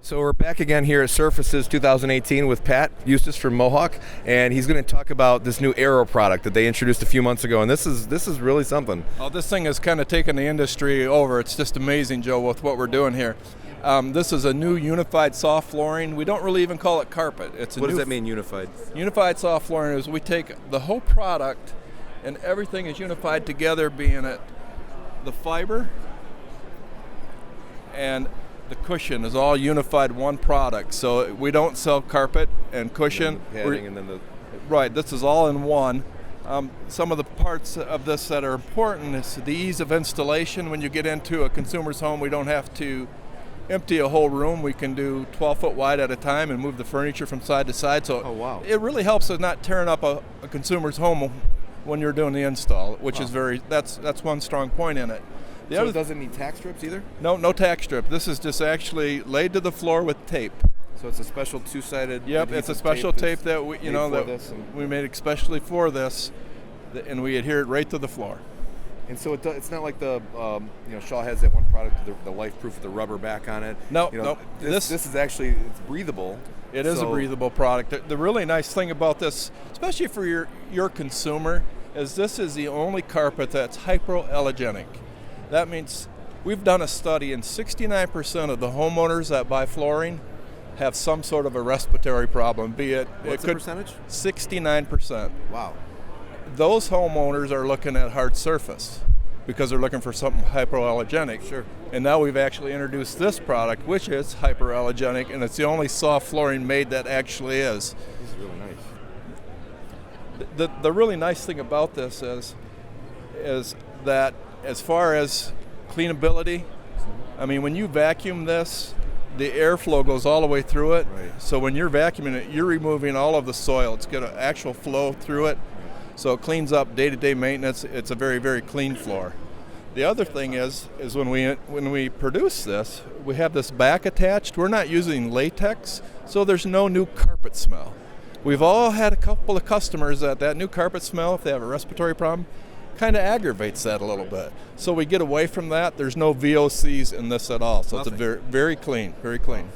So we're back again here at Surfaces 2018 with Pat Eustice from Mohawk, and he's going to talk about this new Air.o product that they introduced a few months ago, and this is really something. Well, this thing has kind of taken the industry over. It's just amazing, Joe, with what we're doing here. This is a new unified soft flooring. We don't really even call it carpet. What does that mean, unified? Unified soft flooring is we take the whole product and everything is unified together, being it the fiber and the cushion is all unified one product. So we don't sell carpet and cushion. And padding and then the... Right, this is all in one. Some of the parts of this that are important is the ease of installation. When you get into a consumer's home, we don't have to empty a whole room. We can do 12 foot wide at a time and move the furniture from side to side. So it really helps us not tearing up a consumer's home when you're doing the install, which is that's one strong point in it. So it doesn't need tack strips either? No tack strip. This is just actually laid to the floor with tape. So it's a special two-sided. Yep, it's a special tape that we made especially for this, and we adhere it right to the floor. And so it's not like the Shaw has that one product, the life proof with the rubber back on it. No. This is actually, it's breathable. It is a breathable product. The really nice thing about this, especially for your consumer, is this is the only carpet that's hypoallergenic. That means we've done a study, and 69% of the homeowners that buy flooring have some sort of a respiratory problem, be it... What's the percentage? 69%. Wow. Those homeowners are looking at hard surface because they're looking for something hypoallergenic. Sure. And now we've actually introduced this product, which is hypoallergenic, and it's the only soft flooring made that actually is. This is really nice. The really nice thing about this is that as far as cleanability, I mean, when you vacuum this, the airflow goes all the way through it. Right. So when you're vacuuming it, you're removing all of the soil. It's got an actual flow through it. So it cleans up day-to-day maintenance. It's a very, very clean floor. The other thing is when we produce this, we have this back attached. We're not using latex, so there's no new carpet smell. We've all had a couple of customers that new carpet smell, if they have a respiratory problem, kind of aggravates that a little bit. So we get away from that. There's no VOCs in this at all. So It's a very, very clean, very clean.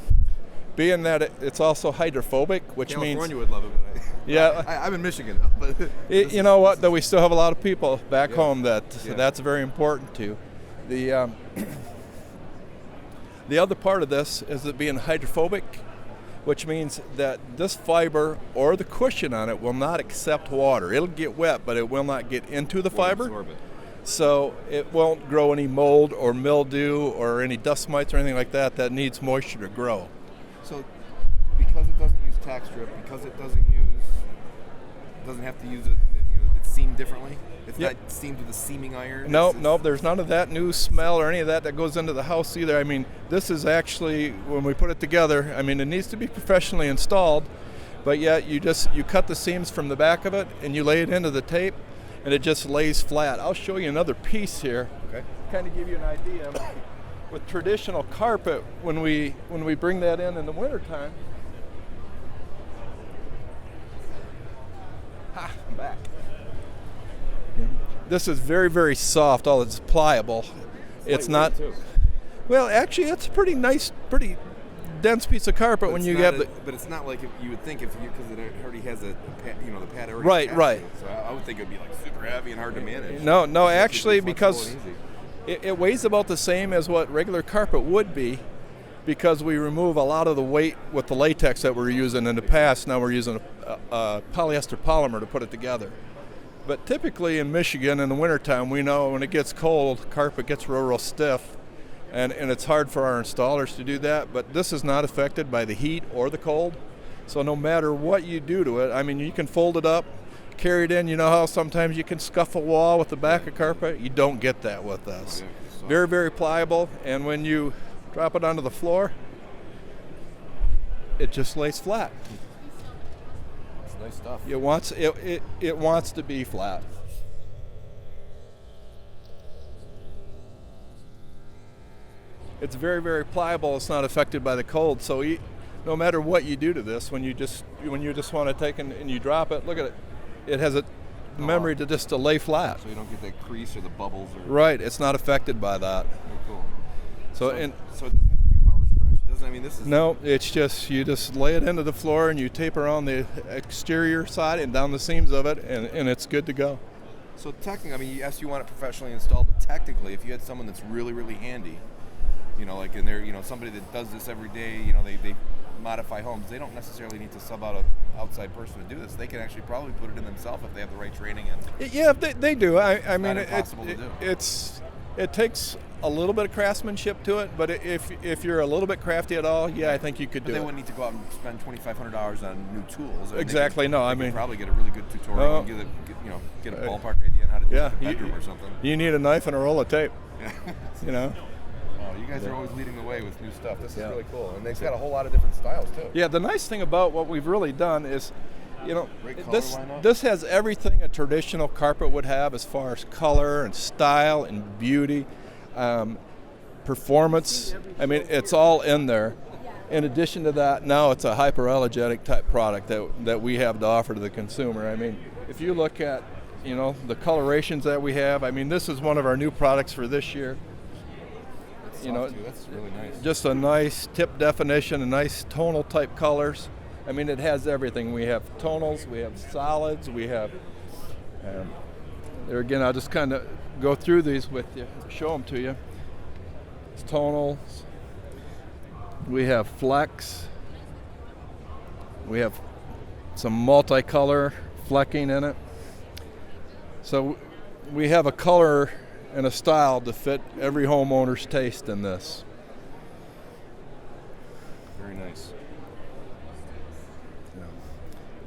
Being that it's also hydrophobic, which means... California would love it, but I'm in Michigan. But you know what? Though we still have a lot of people back home that's very important to. The other part of this is it being hydrophobic, which means that this fiber or the cushion on it will not accept water. It'll get wet, but it will not get into the fiber. Absorb it. So it won't grow any mold or mildew or any dust mites or anything like that needs moisture to grow. So because it doesn't use tack strip, because it doesn't have to use it, it's seamed differently? It's not seamed with a seaming iron? No, there's none of that new smell or any of that goes into the house either. I mean, this is actually, when we put it together, I mean, it needs to be professionally installed, but yet you cut the seams from the back of it and you lay it into the tape and it just lays flat. I'll show you another piece here. Okay. Kind of give you an idea. With traditional carpet, when we bring that in the wintertime, I'm back. This is very, very soft. It's pliable. It's not. Well, actually, it's a pretty nice, pretty dense piece of carpet when you get. But it's not like you would think because it already has the pad already. Right. So I would think it would be like super heavy and hard to manage. No, actually, because it weighs about the same as what regular carpet would be, because we remove a lot of the weight with the latex that we're using in the past. Now we're using a polyester polymer to put it together. But typically in Michigan in the wintertime, we know when it gets cold, carpet gets real stiff, and it's hard for our installers to do that. But this is not affected by the heat or the cold. So no matter what you do to it, I mean, you can fold it up, carry it in. You know how sometimes you can scuff a wall with the back of carpet? You don't get that with this. Very, very pliable, and when you drop it onto the floor, it just lays flat. It's nice stuff. It wants to be flat. It's very, very pliable. It's not affected by the cold. So no matter what you do to this, when you just want to take and you drop it, look at it. It has a memory to lay flat. So you don't get that crease or the bubbles. Right. It's not affected by that. Very cool. So it doesn't have to be power stretch. It I mean, this is... No, it's just, you just lay it into the floor and you tape around the exterior side and down the seams of it, and it's good to go. So technically, I mean, yes, you want it professionally installed, but technically, if you had someone that's really, really handy, you know, like in there, you know, somebody that does this every day, you know, they modify homes, they don't necessarily need to sub out an outside person to do this. They can actually probably put it in themselves if they have the right training. And Yeah, they do. I mean, impossible to do. it takes a little bit of craftsmanship to it, but if you're a little bit crafty at all, yeah, I think you could but do they it. wouldn't need to go out and spend $2,500 on new tools. I mean, Exactly. they could probably get a really good tutorial and get a ballpark idea on how to do it in a bedroom or something. You need a knife and a roll of tape. Yeah. You know. Oh, you guys are always leading the way with new stuff. This is really cool, and they've got a whole lot of different styles too. Yeah, the nice thing about what we've really done is, you know, Great color lineup. this has everything a traditional carpet would have as far as color and style and beauty, performance. I mean, it's all in there. In addition to that, now it's a hypoallergenic type product that we have to offer to the consumer. I mean, if you look at, you know, the colorations that we have, I mean, this is one of our new products for this year. That's you know, soft, too. That's really nice. Just a nice tip definition, a nice tonal type colors. I mean, it has everything. We have tonals, we have solids, we have. There again, I'll just kind of go through these with you, show them to you. It's tonals. We have flecks. We have some multicolor flecking in it. So we have a color and a style to fit every homeowner's taste in this. Very nice.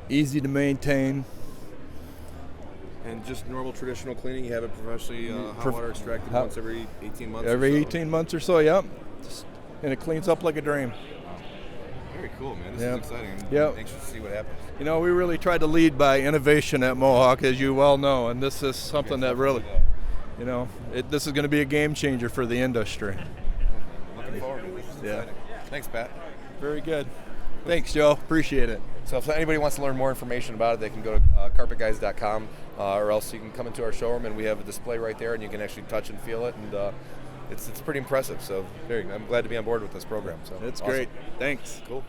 Easy to maintain. And just normal traditional cleaning, you have it professionally hot water extracted once every 18 months Every or so. 18 months or so, yep. And it cleans up like a dream. Very cool, man. This is exciting. I'm anxious to see what happens. You know, we really tried to lead by innovation at Mohawk, as you well know, and this is something that really, you know, this is going to be a game changer for the industry. Looking forward to it. This is exciting. Thanks, Pat. Very good. Thanks, Joe. Appreciate it. So if anybody wants to learn more information about it, they can go to carpetguys.com, or else you can come into our showroom, and we have a display right there, and you can actually touch and feel it, and it's pretty impressive. So I'm glad to be on board with this program. So It's awesome. great. Thanks. Cool.